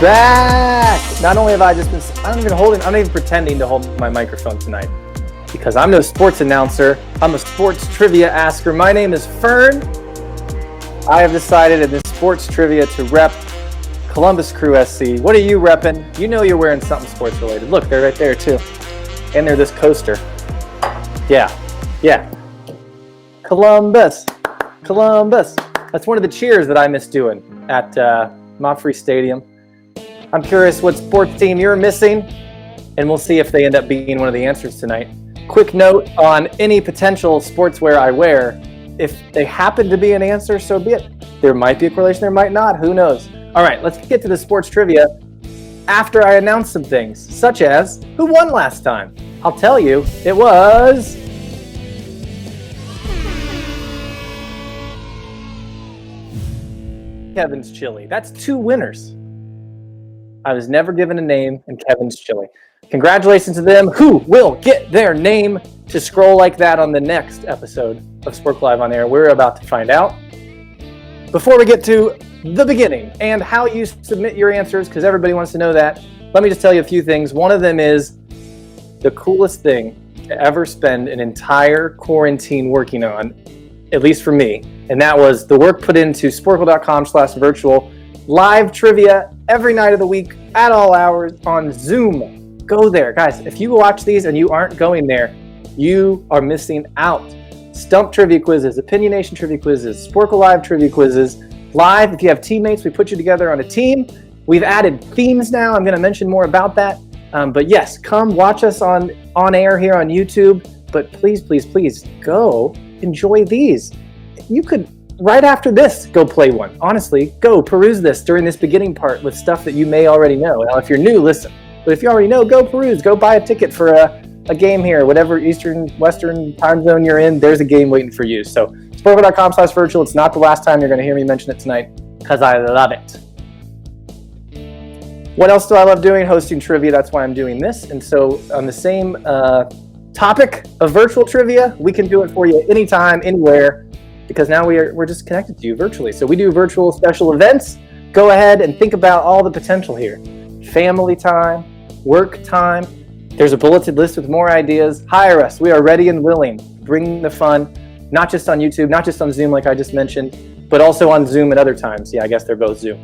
Back! Not only have I just been, I'm not even pretending to hold my microphone tonight because I'm no sports announcer. I'm a sports trivia asker. My name is Fern. I have decided in this sports trivia to rep Columbus Crew SC. What are you repping? You know you're wearing something sports related. Look, they're right there too. And they're this coaster. Yeah. Columbus. That's one of the cheers that I miss doing at Montfrey Stadium. I'm curious what sports team you're missing, and we'll see if they end up being one of the answers tonight. Quick note on any potential sportswear I wear. If they happen to be an answer, so be it. There might be a correlation, there might not. Who knows? All right, let's get to the sports trivia after I announce some things, such as who won last time. I'll tell you, it was Kevin's Chili. That's 2 winners. I was never given a name in Kevin's Chili. Congratulations to them who will get their name to scroll like that on the next episode of Sporcle Live on Air. We're about to find out. Before we get to the beginning and how you submit your answers, because everybody wants to know that, let me just tell you a few things. One of them is the coolest thing to ever spend an entire quarantine working on, at least for me, and that was the work put into sporcle.com/virtual live trivia every night of the week at all hours on Zoom. Go there. Guys, if you watch these and you aren't going there, you are missing out. Stump trivia quizzes, Opinionation trivia quizzes, Sporcle Live trivia quizzes. Live, if you have teammates, we put you together on a team. We've added themes now. I'm going to mention more about that. But yes, come watch us on air here on YouTube. But please go enjoy these. You could, right after this, go play one. Honestly, go peruse this during this beginning part with stuff that you may already know. Now, if you're new, listen. But if you already know, go peruse. Go buy a ticket for a game here. Whatever Eastern, Western time zone you're in, there's a game waiting for you. So sporcle.com/virtual. It's not the last time you're going to hear me mention it tonight because I love it. What else do I love doing? Hosting trivia. That's why I'm doing this. And so on the same topic of virtual trivia, we can do it for you anytime, anywhere, because now we're just connected to you virtually. So we do virtual special events. Go ahead and think about all the potential here. Family time, work time, There's a bulleted list with more ideas. Hire us. We are ready and willing. Bring the fun, not just on YouTube, not just on Zoom like I just mentioned, but also on Zoom at other times. Yeah, I guess they're both Zoom.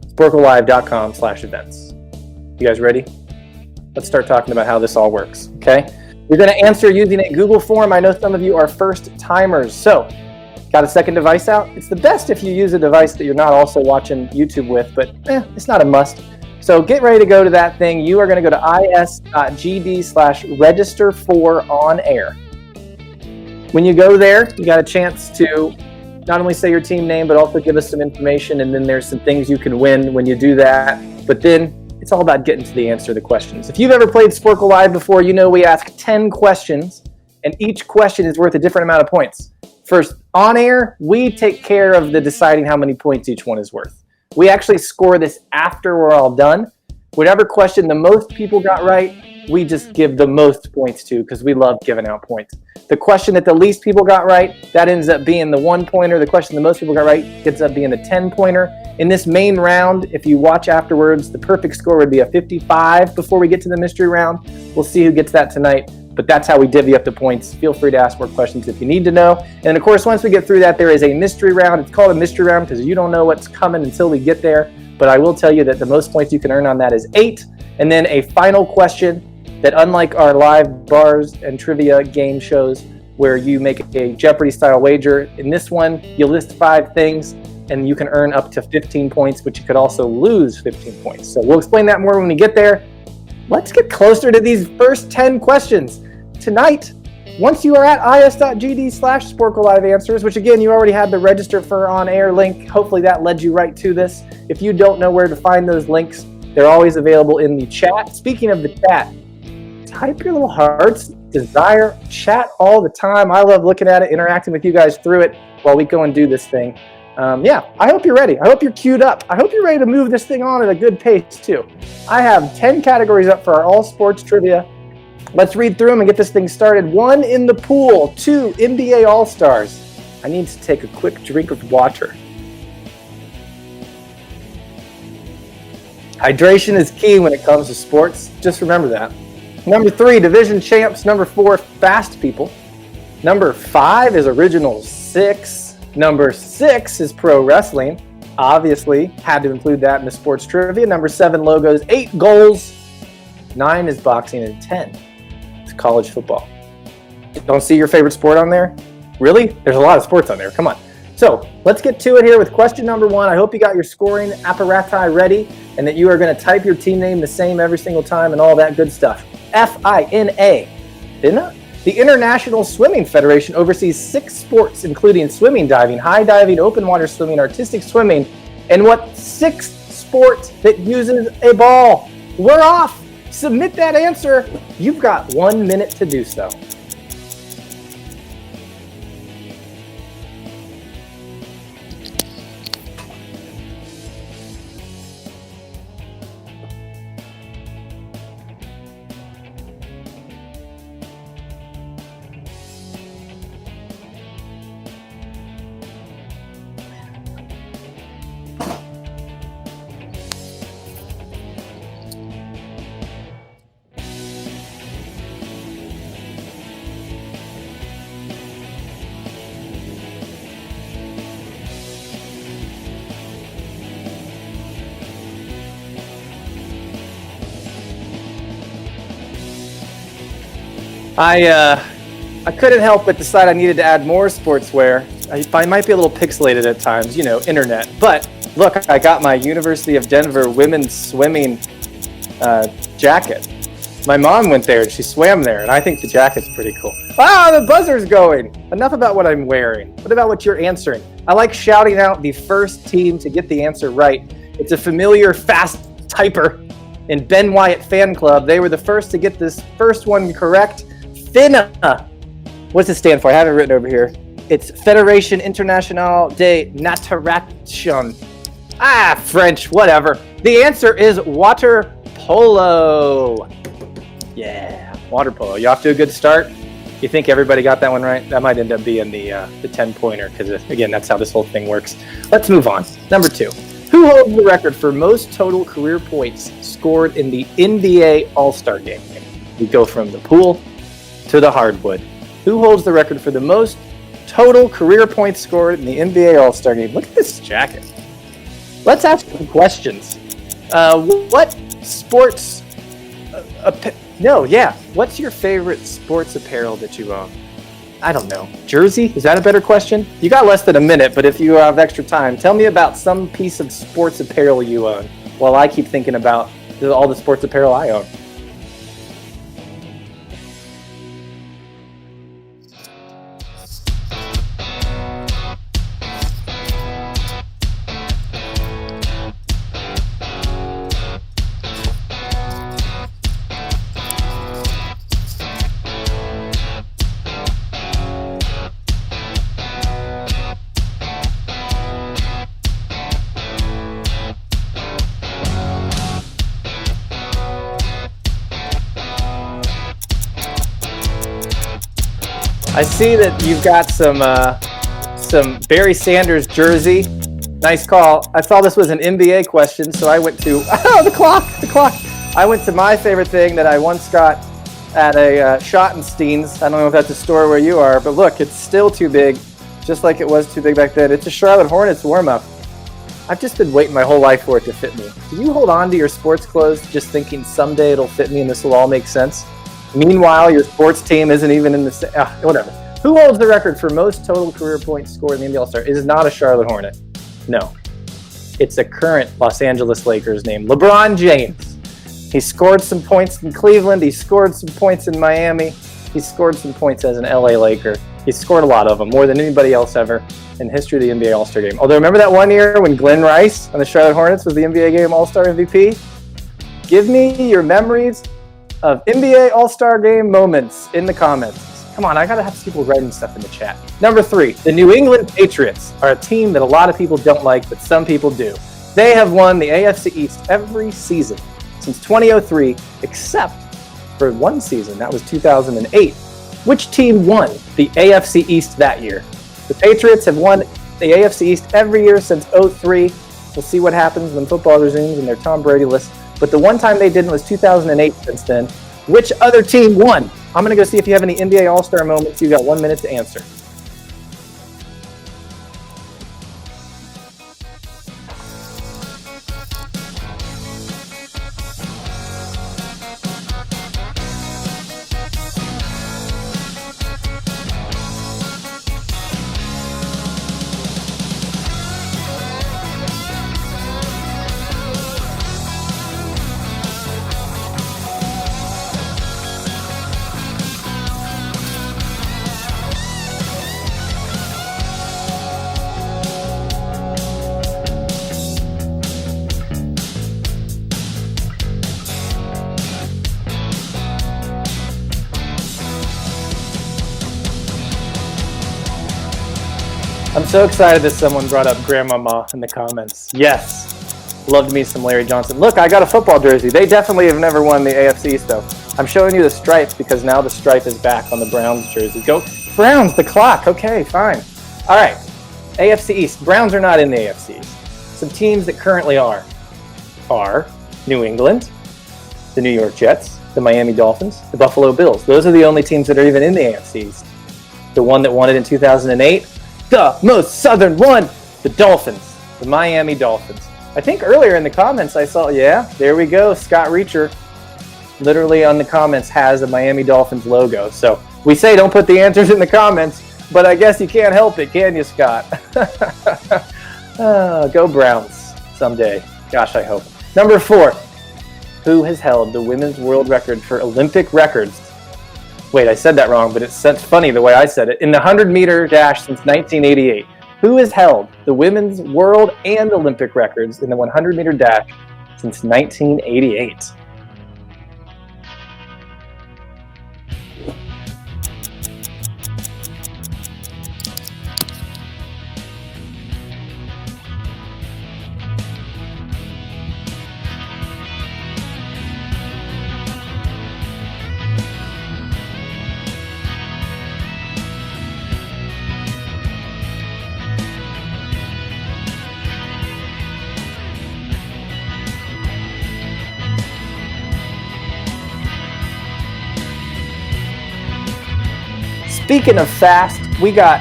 Sporclelive.com/events. You guys ready? Let's start talking about how this all works, okay? You're going to answer using a Google form. I know some of you are first timers. So, got a second device out? It's the best if you use a device that you're not also watching YouTube with, but it's not a must. So get ready to go to that thing. You are going to go to is.gd/register4onair. When you go there, you got a chance to not only say your team name, but also give us some information. And then there's some things you can win when you do that. But then it's all about getting to the answer to the questions. If you've ever played Sporcle Live before, you know we ask 10 questions, and each question is worth a different amount of points. First, on air, we take care of the deciding how many points each one is worth. We actually score this after we're all done. Whatever question the most people got right, we just give the most points to because we love giving out points. The question that the least people got right, that ends up being the 1-pointer. The question the most people got right ends up being the 10-pointer. In this main round, if you watch afterwards, the perfect score would be a 55 before we get to the mystery round. We'll see who gets that tonight, but that's how we divvy up the points. Feel free to ask more questions if you need to know. And of course, once we get through that, there is a mystery round. It's called a mystery round because you don't know what's coming until we get there. But I will tell you that the most points you can earn on that is 8. And then a final question that, unlike our live bars and trivia game shows where you make a Jeopardy-style wager, in this one, you list 5 things and you can earn up to 15 points, but you could also lose 15 points. So we'll explain that more when we get there. Let's get closer to these first 10 questions. Tonight, once you are at is.gd/Sporcle Live Answers, which again, you already had the register for on air link. Hopefully that led you right to this. If you don't know where to find those links, they're always available in the chat. Speaking of the chat, type your little hearts, desire, chat all the time. I love looking at it, interacting with you guys through it while we go and do this thing. I hope you're ready. I hope you're queued up. I hope you're ready to move this thing on at a good pace too. I have 10 categories up for our all sports trivia. Let's read through them and get this thing started. 1, in the pool. 2, NBA All-Stars. I need to take a quick drink of water. Hydration is key when it comes to sports. Just remember that. Number 3, division champs. Number 4, fast people. Number 5 is original 6. Number 6 is pro wrestling. Obviously, had to include that in the sports trivia. Number 7, logos. 8, goals. 9 is boxing, and 10 is college football. Don't see your favorite sport on there? Really? There's a lot of sports on there. Come on. So let's get to it here with question number 1. I hope you got your scoring apparati ready and that you are going to type your team name the same every single time and all that good stuff. FINA. FINA? The International Swimming Federation oversees 6 sports, including swimming, diving, high diving, open water swimming, artistic swimming, and what 6th sport that uses a ball? We're off. Submit that answer. You've got 1 minute to do so. I couldn't help but decide I needed to add more sportswear. I might be a little pixelated at times, internet. But look, I got my University of Denver women's swimming jacket. My mom went there and she swam there, and I think the jacket's pretty cool. Ah, the buzzer's going. Enough about what I'm wearing. What about what you're answering? I like shouting out the first team to get the answer right. It's a familiar fast typer in Ben Wyatt Fan Club. They were the first to get this first one correct. FINA. What's it stand for? I have it written over here. It's Fédération Internationale de Natation. French, whatever. The answer is water polo. Yeah, water polo. You off to a good start? You think everybody got that one right? That might end up being the 10-pointer because, again, that's how this whole thing works. Let's move on. Number 2. Who holds the record for most total career points scored in the NBA All-Star Game? We go from the pool to the hardwood. Who holds the record for the most total career points scored in the NBA All-Star Game? Look at this jacket. Let's ask some questions. What sports... What's your favorite sports apparel that you own? I don't know. Jersey? Is that a better question? You got less than a minute, but if you have extra time, tell me about some piece of sports apparel you own while I keep thinking about all the sports apparel I own. I see that you've got some Barry Sanders jersey. Nice call. I saw this was an NBA question, so I went to the clock. I went to my favorite thing that I once got at a Schottenstein's. I don't know if that's a store where you are, but look, it's still too big, just like it was too big back then. It's a Charlotte Hornets warm-up. I've just been waiting my whole life for it to fit me. Do you hold on to your sports clothes just thinking someday it'll fit me and this will all make sense? Meanwhile, your sports team isn't even in the same... whatever. Who holds the record for most total career points scored in the NBA All-Star? It is not a Charlotte Hornet. No. It's a current Los Angeles Lakers named LeBron James. He scored some points in Cleveland. He scored some points in Miami. He scored some points as an LA Laker. He scored a lot of them, more than anybody else ever in history of the NBA All-Star Game. Although, remember that one year when Glenn Rice on the Charlotte Hornets was the NBA Game All-Star MVP? Give me your memories of NBA All-Star Game moments in the comments. Come on, I gotta have people writing stuff in the chat. Number 3, the New England Patriots are a team that a lot of people don't like, but some people do. They have won the AFC East every season since 2003, except for one season. That was 2008. Which team won the AFC East that year? The Patriots have won the AFC East every year since 2003. We'll see what happens when football resumes and their Tom Brady list. But the one time they didn't was 2008 since then. Which other team won? I'm going to go see if you have any NBA All-Star moments. You've got 1 minute to answer. I'm so excited that someone brought up Grandmama in the comments. Yes. Loved me some Larry Johnson. Look, I got a football jersey. They definitely have never won the AFC East, though. I'm showing you the stripes because now the stripe is back on the Browns jersey. Go Browns, the clock. Okay, fine. All right. AFC East. Browns are not in the AFC East. Some teams that currently are New England, the New York Jets, the Miami Dolphins, the Buffalo Bills. Those are the only teams that are even in the AFC East. The one that won it in 2008, the most southern one, the Dolphins, the Miami Dolphins. I think earlier in the comments I saw, there we go. Scott Reacher literally on the comments has a Miami Dolphins logo. So we say don't put the answers in the comments, but I guess you can't help it, can you, Scott? Go Browns someday. Gosh, I hope. Number 4, who has held the women's world record for Olympic records? Wait, I said that wrong, but it's funny the way I said it. In the 100-meter dash since 1988. Who has held the women's world and Olympic records in the 100-meter dash since 1988? Speaking of fast, we got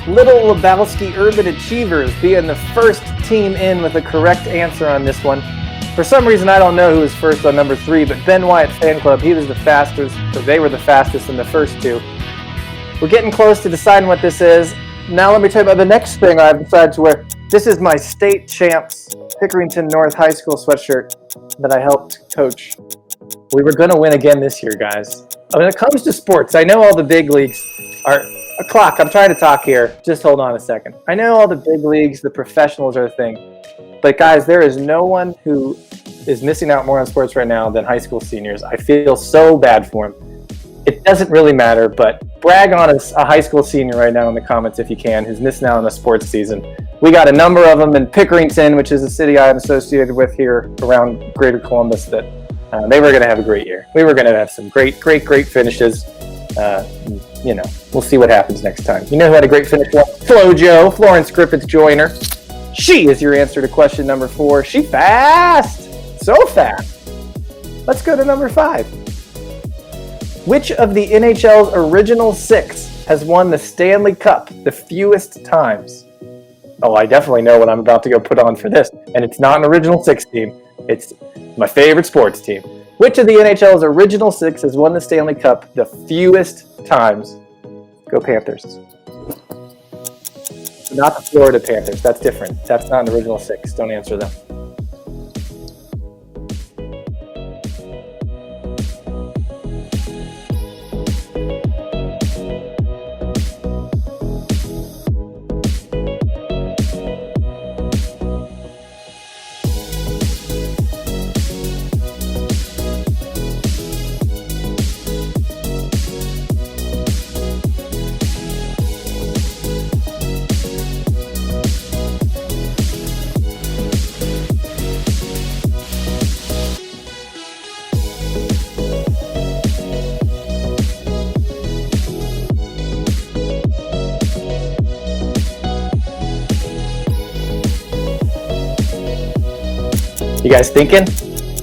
Little Lebowski Urban Achievers being the first team in with a correct answer on this one. For some reason, I don't know who was first on number 3, but Ben Wyatt Fan Club, he was the fastest, or they were the fastest in the first 2. We're getting close to deciding what this is. Now let me tell you about the next thing I've decided to wear. This is my state champs Pickerington North High School sweatshirt that I helped coach. We were going to win again this year, guys. When it comes to sports, I know all the big leagues are... I'm trying to talk here. Just hold on a second. I know all the big leagues, the professionals are a thing. But guys, there is no one who is missing out more on sports right now than high school seniors. I feel so bad for them. It doesn't really matter, but brag on a high school senior right now in the comments if you can, who's missing out on a sports season. We got a number of them in Pickerington, which is a city I'm associated with here around Greater Columbus, that they were going to have a great year. We were going to have some great finishes. We'll see what happens next time. You know who had a great finish? FloJo, Florence Griffith Joyner. She is your answer to question number 4. She fast. So fast. Let's go to number 5. Which of the NHL's original 6 has won the Stanley Cup the fewest times? Oh, I definitely know what I'm about to go put on for this. And it's not an original 6 team. It's my favorite sports team. Which of the NHL's original 6 has won the Stanley Cup the fewest times? Go Panthers. Not the Florida Panthers. That's different. That's not an original 6. Don't answer them. You guys thinking?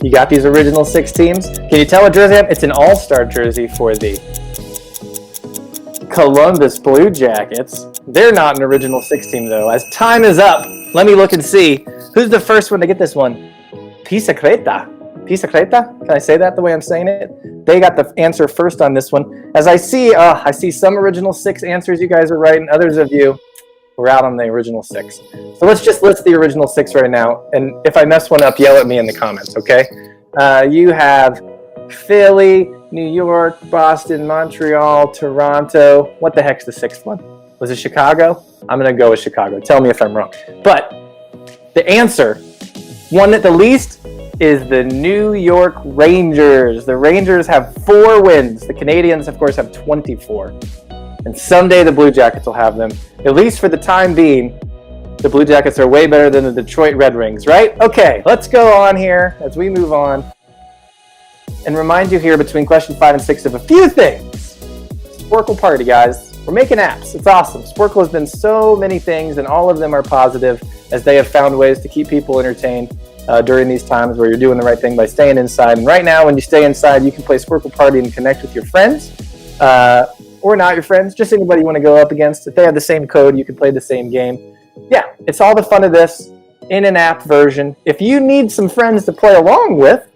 You got these original 6 teams? Can you tell what jersey I have? It's an all-star jersey for the Columbus Blue Jackets. They're not an original 6 team, though. As time is up, let me look and see. Who's the first one to get this one? Pisacreta. Pisacreta? Can I say that the way I'm saying it? They got the answer first on this one. As I see some original 6 answers you guys are writing. Others of you were out on the original 6. So let's just list the original 6 right now. And if I mess one up, yell at me in the comments, okay? You have Philly, New York, Boston, Montreal, Toronto. What the heck's the 6th one? Was it Chicago? I'm going to go with Chicago. Tell me if I'm wrong. But the answer, one at the least, is the New York Rangers. The Rangers have 4 wins. The Canadians, of course, have 24. And someday the Blue Jackets will have them. At least for the time being, the Blue Jackets are way better than the Detroit Red Wings, right? Okay, let's go on here as we move on and remind you here between question 5 and 6 of a few things. Sporcle Party, guys. We're making apps. It's awesome. Sporcle has been so many things, and all of them are positive as they have found ways to keep people entertained during these times where you're doing the right thing by staying inside. And right now, when you stay inside, you can play Sporcle Party and connect with your friends. Or not your friends, just anybody you want to go up against. If they have the same code, you can play the same game. Yeah, it's all the fun of this in an app version. If you need some friends to play along with,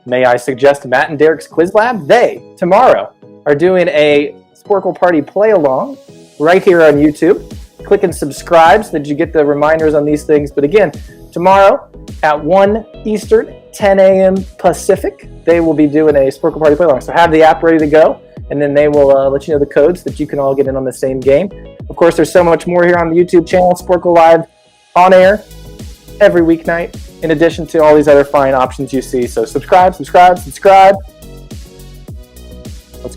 may I suggest Matt and Derek's Quiz Lab? They, tomorrow, are doing a Sporcle Party play along right here on YouTube. Click and subscribe so that you get the reminders on these things. But again, tomorrow at 1 Eastern, 10 a.m. Pacific, they will be doing a Sporcle Party play along. So have the app ready to go. And then they will let you know the codes that you can all get in on the same game. Of course, there's so much more here on the YouTube channel. Sporcle Live on air every weeknight, in addition to all these other fine options you see. So subscribe. Let's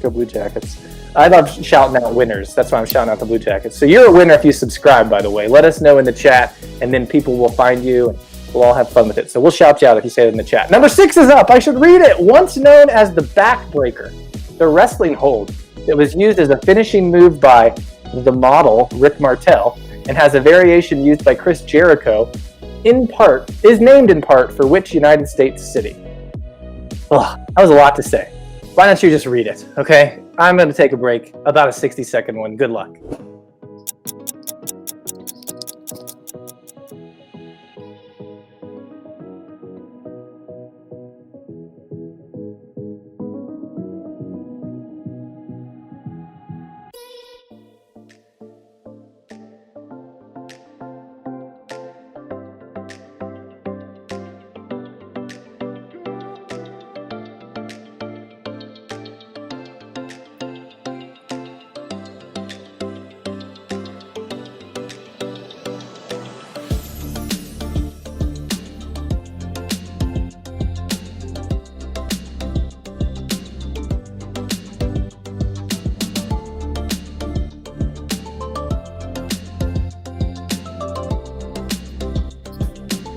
go Blue Jackets. I love shouting out winners. That's why I'm shouting out the Blue Jackets. So you're a winner if you subscribe, by the way. Let us know in the chat, and then people will find you, and we'll all have fun with it. So we'll shout you out if you say it in the chat. Number 6 is up. I should read it. Once known as the backbreaker, the wrestling hold that was used as a finishing move by the model, Rick Martel, and has a variation used by Chris Jericho, is named in part for which United States city? Ugh, that was a lot to say. Why don't you just read it, okay? I'm going to take a break, about a 60-second one. Good luck.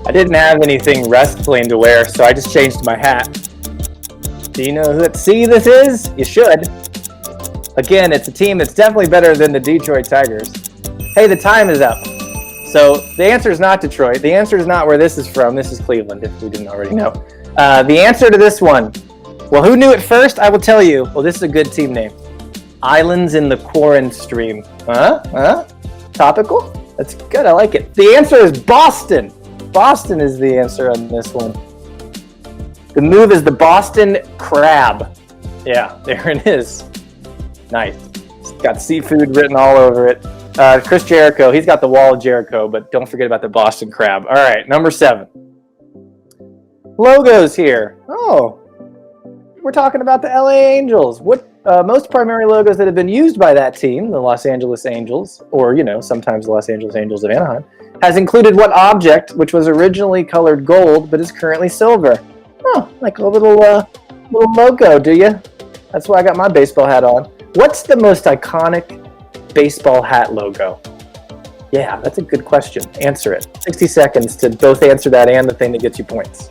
I didn't have anything rest clean to wear, so I just changed my hat. Do you know who at sea this is? You should. Again, it's a team that's definitely better than the Detroit Tigers. Hey, the time is up. So the answer is not Detroit. The answer is not where this is from. This is Cleveland, if we didn't already know. The answer to this one, well, who knew it first? I will tell you. Well, this is a good team name. Islands in the Quarren Stream. Topical? That's good. I like it. The answer is Boston. Boston is the answer on this one. The move is the Boston Crab. Yeah, there it is. Nice. It's got seafood written all over it. Chris Jericho, he's got the Wall of Jericho, but don't forget about the Boston Crab. All right, number 7. Logos here. Oh, we're talking about the LA Angels. What most primary logos that have been used by that team, the Los Angeles Angels, or, sometimes the Los Angeles Angels of Anaheim, has included what object which was originally colored gold but is currently silver? Oh, like a little logo, do you? That's why I got my baseball hat on. What's the most iconic baseball hat logo? Yeah, that's a good question. Answer it. 60 seconds to both answer that and the thing that gets you points.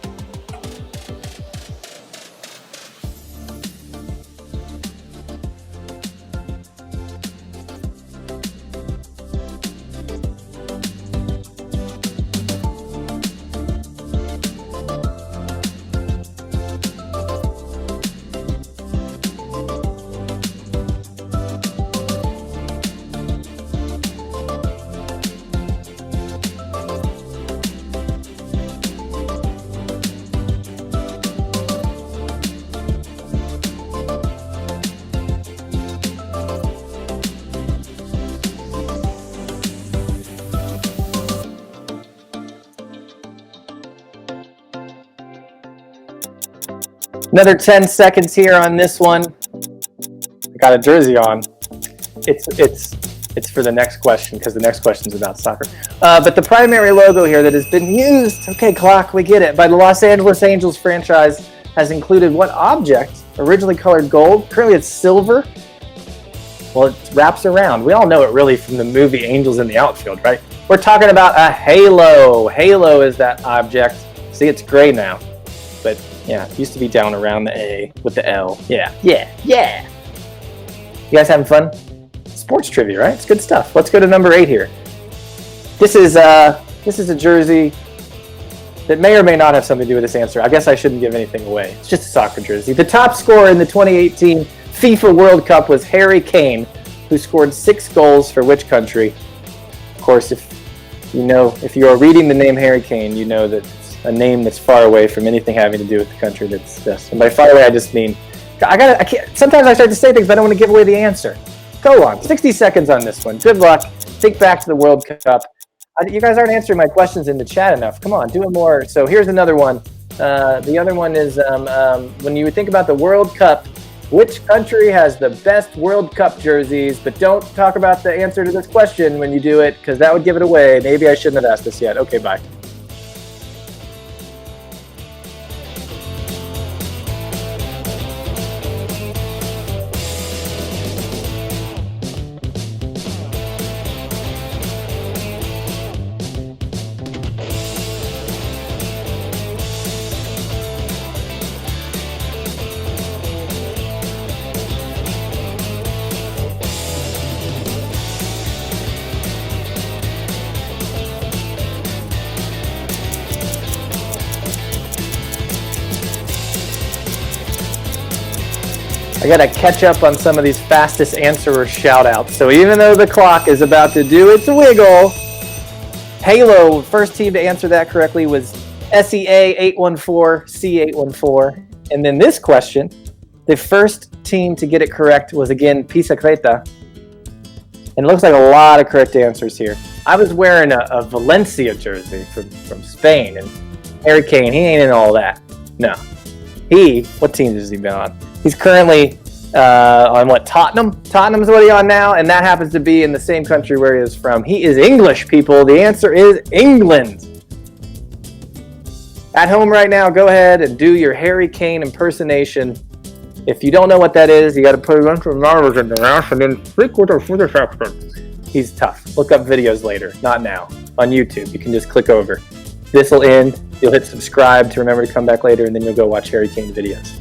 Another 10 seconds here on this one. I got a jersey on. It's for the next question because the next question is about soccer. But the primary logo here that has been used, okay, clock, we get it, by the Los Angeles Angels franchise has included what object? Originally colored gold. Currently it's silver. Well, it wraps around. We all know it really from the movie Angels in the Outfield, right? We're talking about a halo. Halo is that object. See, it's gray now. But yeah, it used to be down around the A with the L. Yeah. You guys having fun? Sports trivia, right? It's good stuff. Let's go to number 8 here. This is a jersey that may or may not have something to do with this answer. I guess I shouldn't give anything away. It's just a soccer jersey. The top scorer in the 2018 FIFA World Cup was Harry Kane, who scored 6 goals for which country? Of course, if you are reading the name Harry Kane, you know that a name that's far away from anything having to do with the country that's this. And by far away, I just mean, I can't, sometimes I start to say things, but I don't want to give away the answer. Go on, 60 seconds on this one. Good luck. Think back to the World Cup. You guys aren't answering my questions in the chat enough. Come on, do it more. So here's another one. The other one is, when you think about the World Cup, which country has the best World Cup jerseys? But don't talk about the answer to this question when you do it, because that would give it away. Maybe I shouldn't have asked this yet. Okay, bye. I gotta catch up on some of these fastest answerer shout-outs. So even though the clock is about to do its wiggle, Halo, first team to answer that correctly was SEA814, C814. And then this question, the first team to get it correct was again Pisacreta. And it looks like a lot of correct answers here. I was wearing a Valencia jersey from Spain, and Harry Kane, he ain't in all that. No. What team has he been on? He's currently on what, Tottenham? Tottenham's what he's on now, and that happens to be in the same country where he is from. He is English, people. The answer is England. At home right now, go ahead and do your Harry Kane impersonation. If you don't know what that is, you got to put it into numbers in the ass and then speak with a British accent. He's tough. Look up videos later, not now. On YouTube, you can just click over. This will end. You'll hit subscribe to remember to come back later, and then you'll go watch Harry Kane videos.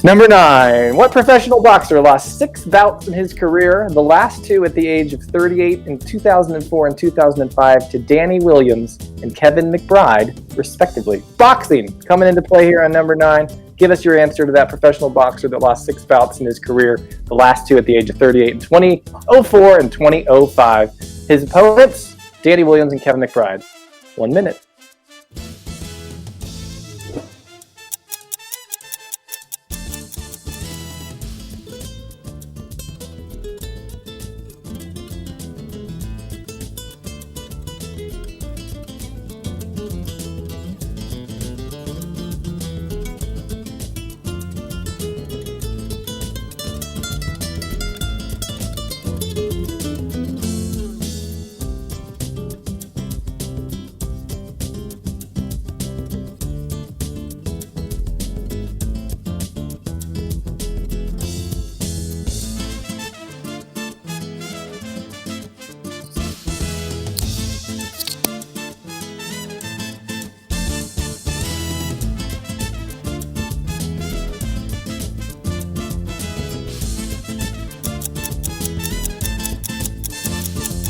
Number 9. What professional boxer lost 6 bouts in his career, the last 2 at the age of 38 in 2004 and 2005, to Danny Williams and Kevin McBride, respectively? Boxing coming into play here on number 9. Give us your answer to that professional boxer that lost 6 bouts in his career, the last 2 at the age of 38 in 2004 and 2005. His opponents, Danny Williams and Kevin McBride. 1 minute.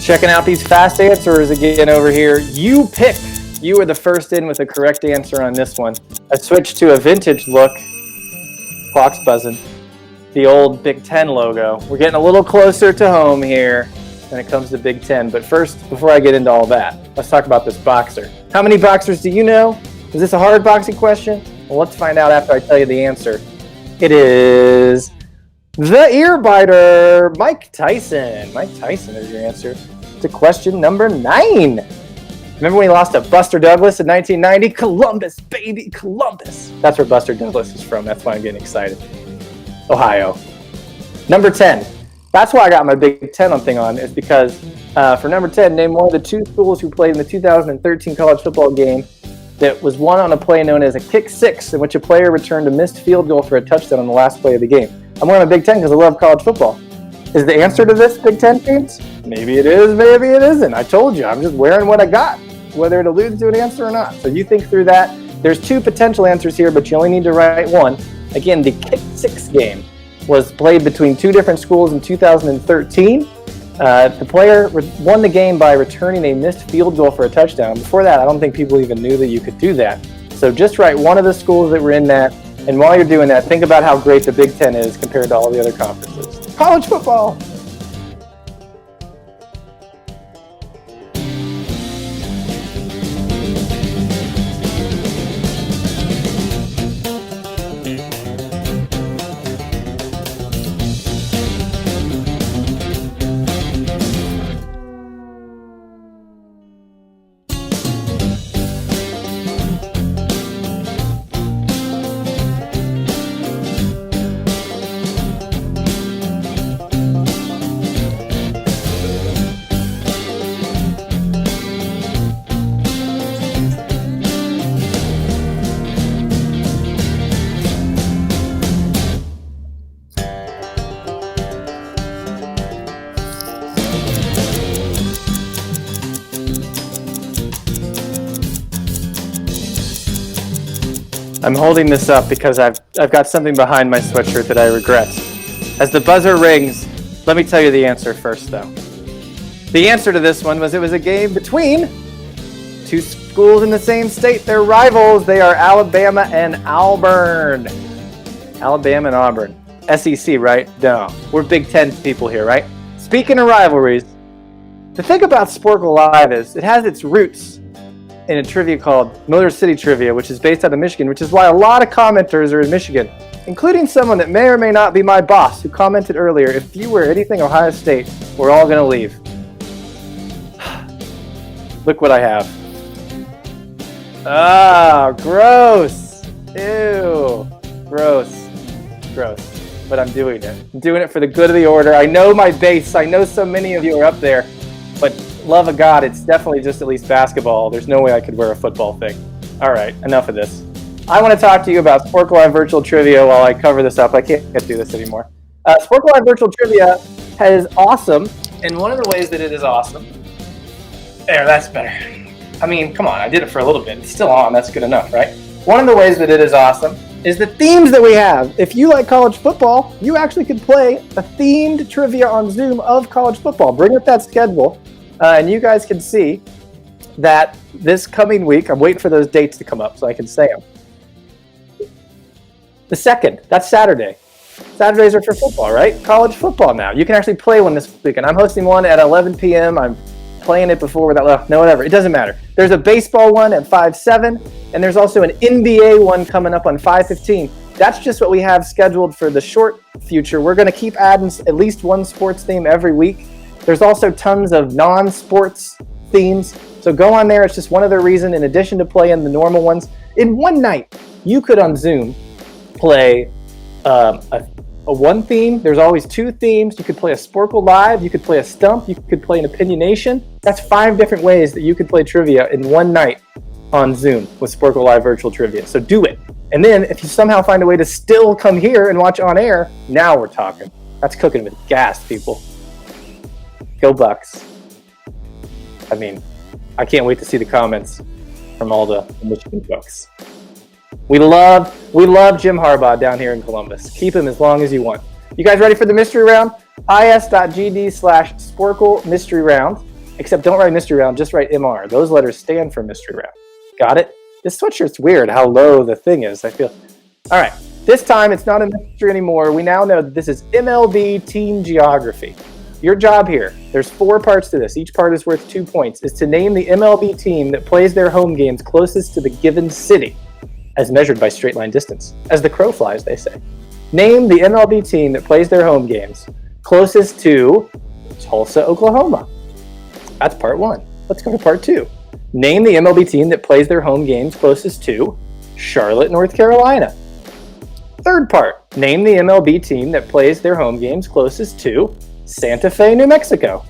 Checking out these fast answers again over here. You picked. You were the first in with the correct answer on this one. I switched to a vintage look. Clock's buzzing. The old Big Ten logo. We're getting a little closer to home here when it comes to Big Ten. But first, before I get into all that, let's talk about this boxer. How many boxers do you know? Is this a hard boxing question? Well, let's find out after I tell you the answer. It is the ear biter, Mike Tyson. Mike Tyson is your answer to question number 9. Remember when he lost to Buster Douglas in 1990? Columbus, baby, Columbus. That's where Buster Douglas is from. That's why I'm getting excited. Ohio. Number 10. That's why I got my Big Ten thing on, is because for number 10, name one of the 2 schools who played in the 2013 college football game that was won on a play known as a kick 6, in which a player returned a missed field goal for a touchdown on the last play of the game. I'm wearing a Big Ten because I love college football. Is the answer to this Big Ten, games? Maybe it is, maybe it isn't. I told you, I'm just wearing what I got, whether it alludes to an answer or not. So you think through that. There's 2 potential answers here, but you only need to write one. Again, the kick 6 game was played between 2 different schools in 2013. The player won the game by returning a missed field goal for a touchdown. Before that, I don't think people even knew that you could do that. So just write one of the schools that were in that. And while you're doing that, think about how great the Big Ten is compared to all the other conferences. College football! I'm holding this up because I've got something behind my sweatshirt that I regret. As the buzzer rings, let me tell you the answer first, though. The answer to this one was it was a game between 2 schools in the same state. They're rivals. They are Alabama and Auburn. Alabama and Auburn. SEC, right? No, we're Big Ten people here, right? Speaking of rivalries, the thing about Sporcle Live is it has its roots in a trivia called Motor City Trivia, which is based out of Michigan, which is why a lot of commenters are in Michigan, including someone that may or may not be my boss, who commented earlier, if you were anything Ohio State, we're all going to leave. Look what I have. Ah, gross. Ew. Gross. But I'm doing it. I'm doing it for the good of the order. I know my base. I know so many of you are up there, but love of God, it's definitely just at least basketball. There's no way I could wear a football thing. All right, enough of this. I want to talk to you about Sporcle Live Virtual Trivia while I cover this up. I can't do this anymore. Sporcle Live Virtual Trivia is awesome, and one of the ways that it is awesome... There, that's better. I mean, come on, I did it for a little bit. It's still on. That's good enough, right? One of the ways that it is awesome is the themes that we have. If you like college football, you actually could play a themed trivia on Zoom of college football. Bring up that schedule, and you guys can see that this coming week, I'm waiting for those dates to come up so I can say them. The 2nd, that's Saturday. Saturdays are for football, right? College football now. You can actually play one this weekend. I'm hosting one at 11 p.m. I'm playing it before without, no, whatever. It doesn't matter. There's a baseball one at 5/7, and there's also an NBA one coming up on 5:15. That's just what we have scheduled for the short future. We're going to keep adding at least one sports theme every week. There's also tons of non-sports themes. So go on there. It's just one other reason, in addition to playing the normal ones. In one night, you could on Zoom play a one theme. There's always 2 themes. You could play a Sporcle Live. You could play a Stump. You could play an Opinionation. That's 5 different ways that you could play trivia in one night on Zoom with Sporcle Live Virtual Trivia. So do it. And then if you somehow find a way to still come here and watch on air, now we're talking. That's cooking with gas, people. Go Bucks. I mean, I can't wait to see the comments from all the Michigan folks. We love Jim Harbaugh down here in Columbus. Keep him as long as you want. You guys ready for the mystery round? is.gd/Sporcle mystery round. Except don't write mystery round, just write MR. Those letters stand for mystery round. Got it? This sweatshirt's weird how low the thing is, I feel. All right, this time it's not a mystery anymore. We now know that this is MLB team geography. Your job here, there's 4 parts to this. Each part is worth 2 points, is to name the MLB team that plays their home games closest to the given city, as measured by straight line distance. As the crow flies, they say. Name the MLB team that plays their home games closest to Tulsa, Oklahoma. That's part 1. Let's go to part 2. Name the MLB team that plays their home games closest to Charlotte, North Carolina. Third part. Name the MLB team that plays their home games closest to Santa Fe, New Mexico.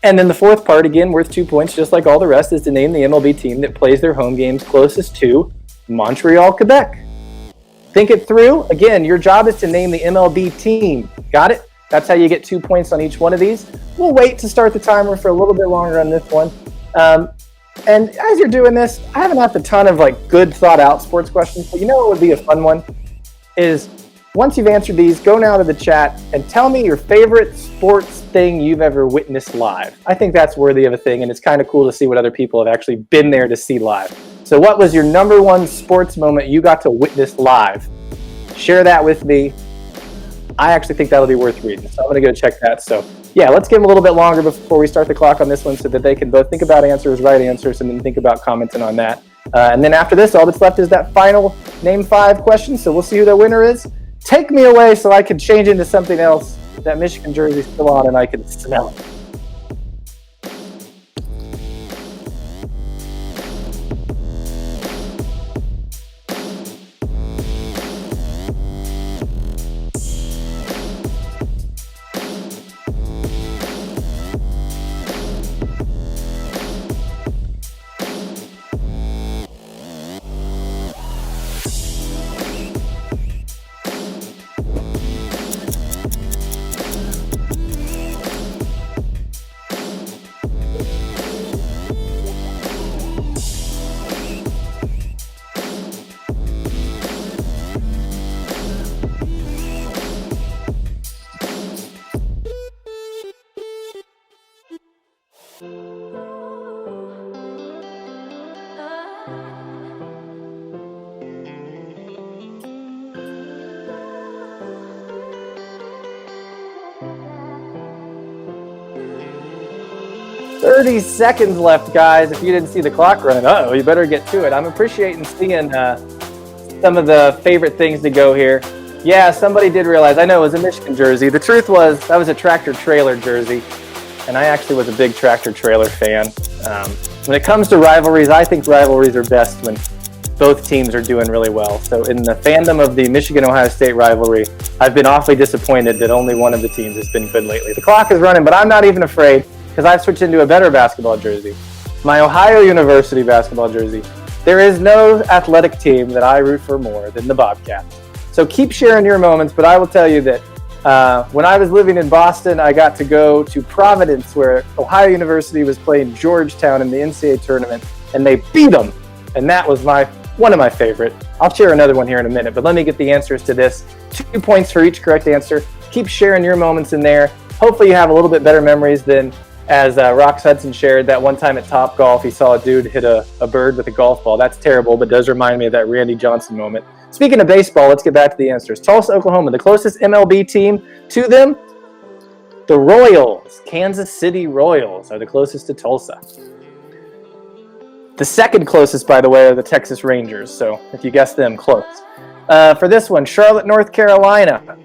And then the fourth part, again, worth 2 points, just like all the rest, is to name the MLB team that plays their home games closest to Montreal, Quebec. Think it through. Again, your job is to name the MLB team. Got it? That's how you get 2 points on each one of these. We'll wait to start the timer for a little bit longer on this one. And as you're doing this, I haven't asked a ton of good thought out sports questions, but you know what would be a fun one? Is once you've answered these, go now to the chat and tell me your favorite sports thing you've ever witnessed live. I think that's worthy of a thing, and it's kind of cool to see what other people have actually been there to see live. So what was your number 1 sports moment you got to witness live? Share that with me. I actually think that'll be worth reading, so I'm going to go check that. So yeah, let's give them a little bit longer before we start the clock on this one so that they can both think about answers, right answers, and then think about commenting on that. And then after this, all that's left is that final name 5 question, so we'll see who the winner is. Take me away so I can change into something else. That Michigan jersey's still on and I can smell it. 30 seconds left, guys. If you didn't see the clock running, you better get to it. I'm appreciating seeing some of the favorite things to go here. Yeah, somebody did realize. I know it was a Michigan jersey. The truth was that was a tractor trailer jersey, and I actually was a big tractor trailer fan. When it comes to rivalries, I think rivalries are best when both teams are doing really well. So in the fandom of the Michigan-Ohio State rivalry, I've been awfully disappointed that only one of the teams has been good lately. The clock is running, but I'm not even afraid because I've switched into a better basketball jersey. My Ohio University basketball jersey. There is no athletic team that I root for more than the Bobcats. So keep sharing your moments, but I will tell you that when I was living in Boston, I got to go to Providence where Ohio University was playing Georgetown in the NCAA tournament, and they beat them. And that was one of my favorite. I'll share another one here in a minute, but let me get the answers to this. 2 points for each correct answer. Keep sharing your moments in there. Hopefully you have a little bit better memories than, as Rox Hudson shared, that one time at Top Golf, he saw a dude hit a bird with a golf ball. That's terrible, but does remind me of that Randy Johnson moment. Speaking of baseball, let's get back to the answers. Tulsa, Oklahoma, the closest MLB team to them, the Royals. Kansas City Royals are the closest to Tulsa. The second closest, by the way, are the Texas Rangers, so if you guessed them, close. For this one, Charlotte, North Carolina.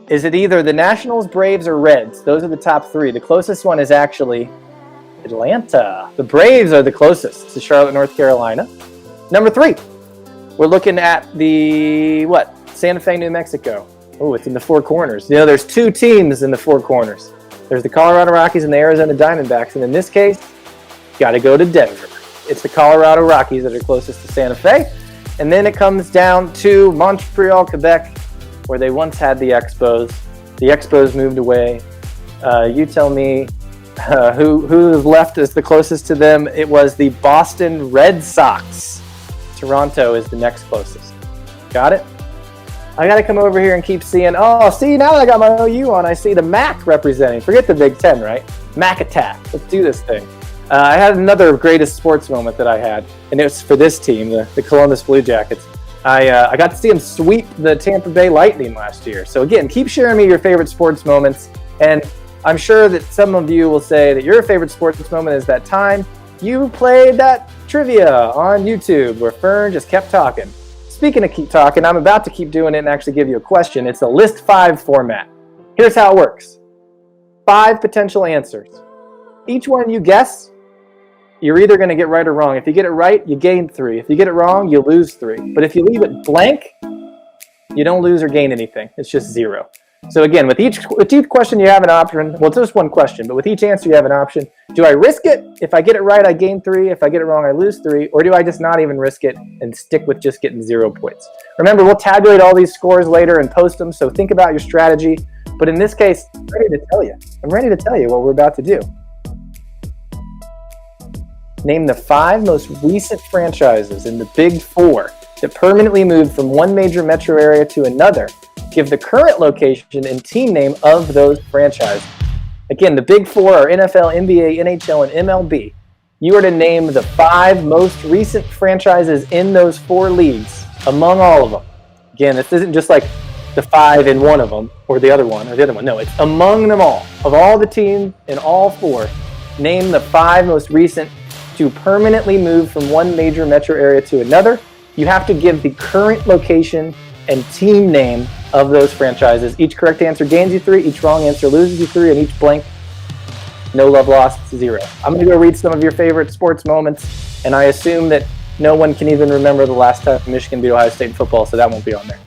Is it either the Nationals, Braves, or Reds? Those are the top three. The closest one is actually Atlanta. The Braves are the closest to Charlotte, North Carolina. Number 3, we're looking at the, Santa Fe, New Mexico. Oh, it's in the Four Corners. You know, there's 2 teams in the Four Corners. There's the Colorado Rockies and the Arizona Diamondbacks, and in this case, you got to go to Denver. It's the Colorado Rockies that are closest to Santa Fe. And then it comes down to Montreal, Quebec, where they once had the Expos. The Expos moved away. You tell me who is left as the closest to them. It was the Boston Red Sox. Toronto is the next closest. Got it? I got to come over here and keep seeing. Oh, see, now that I got my OU on, I see the MAC representing. Forget the Big Ten, right? MAC attack. Let's do this thing. I had another greatest sports moment that I had, and it was for this team, the Columbus Blue Jackets. I got to see them sweep the Tampa Bay Lightning last year. So again, keep sharing me your favorite sports moments, and I'm sure that some of you will say that your favorite sports moment is that time you played that trivia on YouTube where Fern just kept talking. Speaking of keep talking, I'm about to keep doing it and actually give you a question. It's a list 5 format. Here's how it works. 5 potential answers. Each one you guess, you're either going to get right or wrong. If you get it right, you gain 3. If you get it wrong, you lose 3. But if you leave it blank, you don't lose or gain anything. It's just 0. So again, with each question, you have an option. Well, it's just one question, but with each answer, you have an option. Do I risk it? If I get it right, I gain 3. If I get it wrong, I lose 3. Or do I just not even risk it and stick with just getting 0 points? Remember, we'll tabulate all these scores later and post them, so think about your strategy. But in this case, I'm ready to tell you. I'm ready to tell you what we're about to do. Name the 5 most recent franchises in the Big 4 that permanently moved from one major metro area to another. Give the current location and team name of those franchises. Again, the Big 4 are NFL, NBA, NHL, and MLB. You are to name the 5 most recent franchises in those 4 leagues among all of them. Again, this isn't just like the 5 in one of them or the other one or the other one. No, it's among them all. Of all the teams in all 4, name the 5 most recent to permanently move from one major metro area to another. You have to give the current location and team name of those franchises. Each correct answer gains you 3, each wrong answer loses you 3, and each blank, no love lost, 0. I'm going to go read some of your favorite sports moments, and I assume that no one can even remember the last time Michigan beat Ohio State in football, so that won't be on there.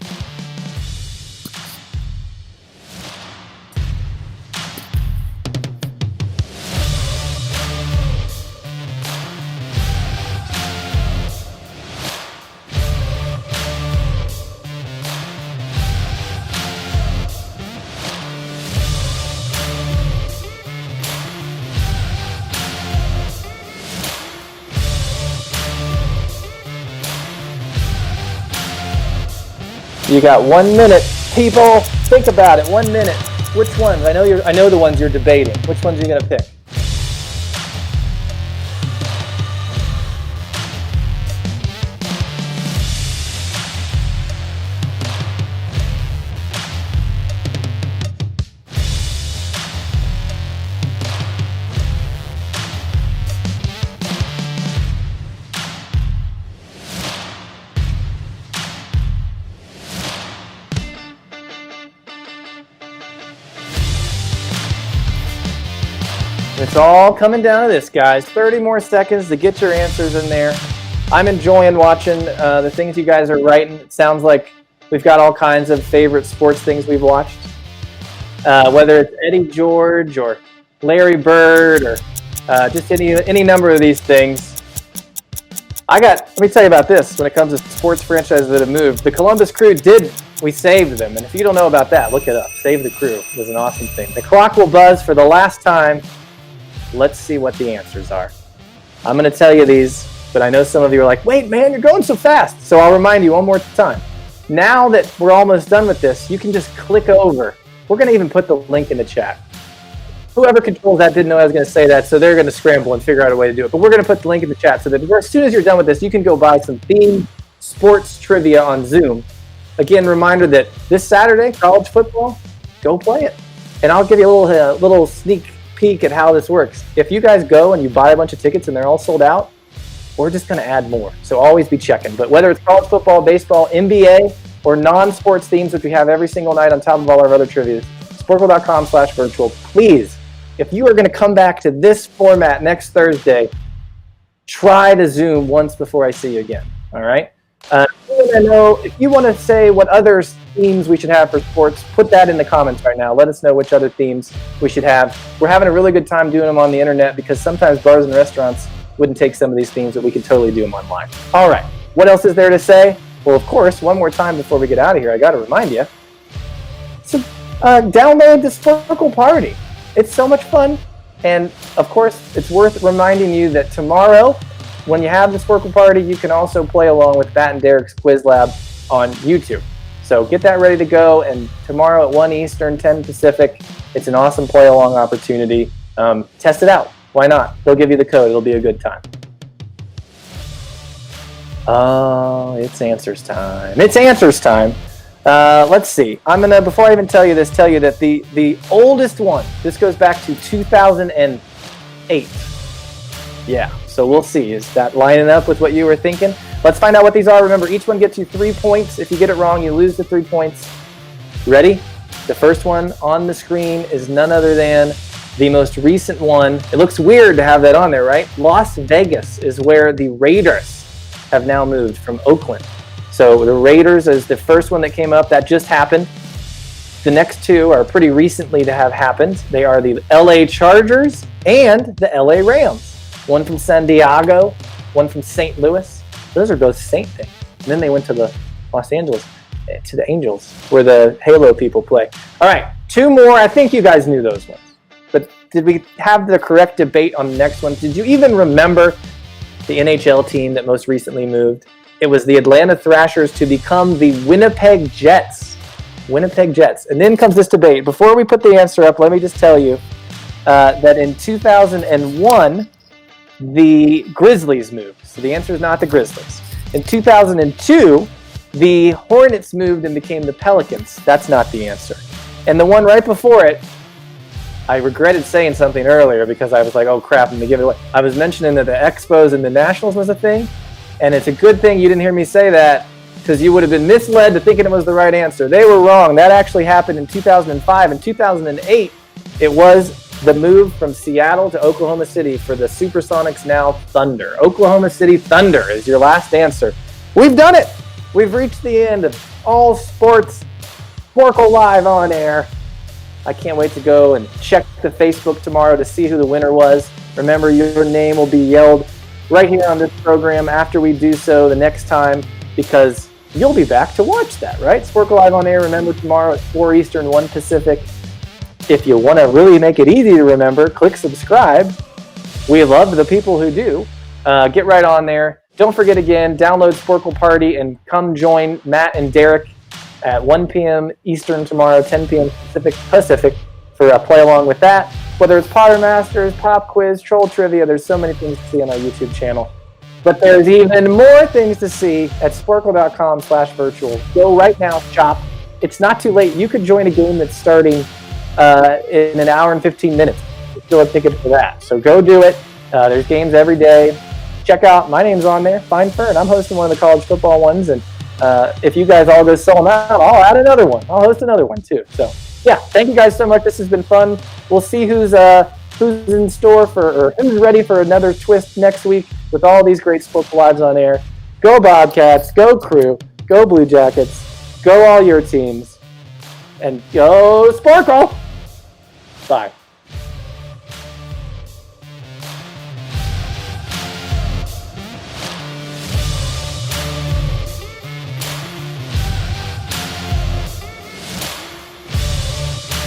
You got 1 minute, people. Think about it. 1 minute. Which ones? I know the ones you're debating. Which ones are you gonna pick? It's all coming down to this, guys. 30 more seconds to get your answers in there. I'm enjoying watching the things you guys are writing. It sounds like we've got all kinds of favorite sports things we've watched. Whether it's Eddie George or Larry Bird or just any number of these things. Let me tell you about this when it comes to sports franchises that have moved. The Columbus Crew we saved them. And if you don't know about that, look it up. Save the Crew was an awesome thing. The clock will buzz for the last time. Let's see what the answers are. I'm going to tell you these, but I know some of you are like, wait, man, you're going so fast. So I'll remind you one more time. Now that we're almost done with this, you can just click over. We're going to even put the link in the chat. Whoever controls that didn't know I was going to say that, so they're going to scramble and figure out a way to do it. But we're going to put the link in the chat so that as soon as you're done with this, you can go buy some themed sports trivia on Zoom. Again, reminder that this Saturday, college football, go play it. And I'll give you a little sneak peek at how this works. If you guys go and you buy a bunch of tickets and they're all sold out, we're just going to add more. So always be checking. But whether it's college football, baseball, NBA, or non-sports themes, which we have every single night on top of all our other trivia, Sporcle.com/virtual. Please, if you are going to come back to this format next Thursday, try the Zoom once before I see you again. All right? If you want to say what other themes we should have for sports, put that in the comments right now. Let us know which other themes we should have. We're having a really good time doing them on the internet because sometimes bars and restaurants wouldn't take some of these themes, but we could totally do them online. All right. What else is there to say? Well, of course, one more time before we get out of here, I got to remind you. So, download the Sporcle Party. It's so much fun. And, of course, it's worth reminding you that tomorrow, when you have the Sporcle Party, you can also play along with Matt and Derek's Quiz Lab on YouTube. So get that ready to go. And tomorrow at 1 Eastern, 10 Pacific, it's an awesome play-along opportunity. Test it out. Why not? They'll give you the code. It'll be a good time. Oh, it's answers time. It's answers time. Let's see. I'm going to, before I even tell you this, tell you that the oldest one, this goes back to 2008. Yeah, so we'll see. Is that lining up with what you were thinking? Let's find out what these are. Remember, each one gets you 3 points. If you get it wrong, you lose the 3 points. Ready? The first one on the screen is none other than the most recent one. It looks weird to have that on there, right? Las Vegas is where the Raiders have now moved from Oakland. So the Raiders is the first one that came up. That just happened. The next two are pretty recently to have happened. They are the LA Chargers and the LA Rams. One from San Diego, one from St. Louis. Those are both Saint things. And then they went to the Los Angeles, to the Angels, where the Halo people play. All right, 2 more. I think you guys knew those ones. But did we have the correct debate on the next one? Did you even remember the NHL team that most recently moved? It was the Atlanta Thrashers to become the Winnipeg Jets. Winnipeg Jets. And then comes this debate. Before we put the answer up, let me just tell you that in 2001, the Grizzlies moved. So the answer is not the Grizzlies. In 2002, the Hornets moved and became the Pelicans. That's not the answer. And the one right before it, I regretted saying something earlier because I was like, oh crap, I'm going to give it away. I was mentioning that the Expos and the Nationals was a thing. And it's a good thing you didn't hear me say that because you would have been misled to thinking it was the right answer. They were wrong. That actually happened in 2005. In 2008, it was the move from Seattle to Oklahoma City for the Supersonics, now Thunder. Oklahoma City Thunder is your last answer. We've done it. We've reached the end of all sports. Sporcle Live on air. I can't wait to go and check the Facebook tomorrow to see who the winner was. Remember, your name will be yelled right here on this program after we do so the next time because you'll be back to watch that, right? Sporcle Live on air, remember, tomorrow at 4 Eastern, 1 Pacific. If you want to really make it easy to remember, click subscribe. We love the people who do. Get right on there. Don't forget again, download Sporcle Party and come join Matt and Derek at 1 p.m. Eastern tomorrow, 10 p.m. Pacific for a play along with that. Whether it's Potter Masters, Pop Quiz, Troll Trivia, there's so many things to see on our YouTube channel. But there's even more things to see at Sporcle.com/virtual. Go right now, shop. It's not too late. You could join a game that's starting in an hour and 15 minutes. You still have tickets for that. So go do it. There's games every day. Check out, my name's on there, Fine Fern. I'm hosting one of the college football ones. And if you guys all go sell them out, I'll add another one. I'll host another one too. So yeah, thank you guys so much. This has been fun. We'll see who's who's in store or who's ready for another twist next week with all these great Sporcle Lives on air. Go Bobcats, go Crew, go Blue Jackets, go all your teams, and go Sporcle! Bye.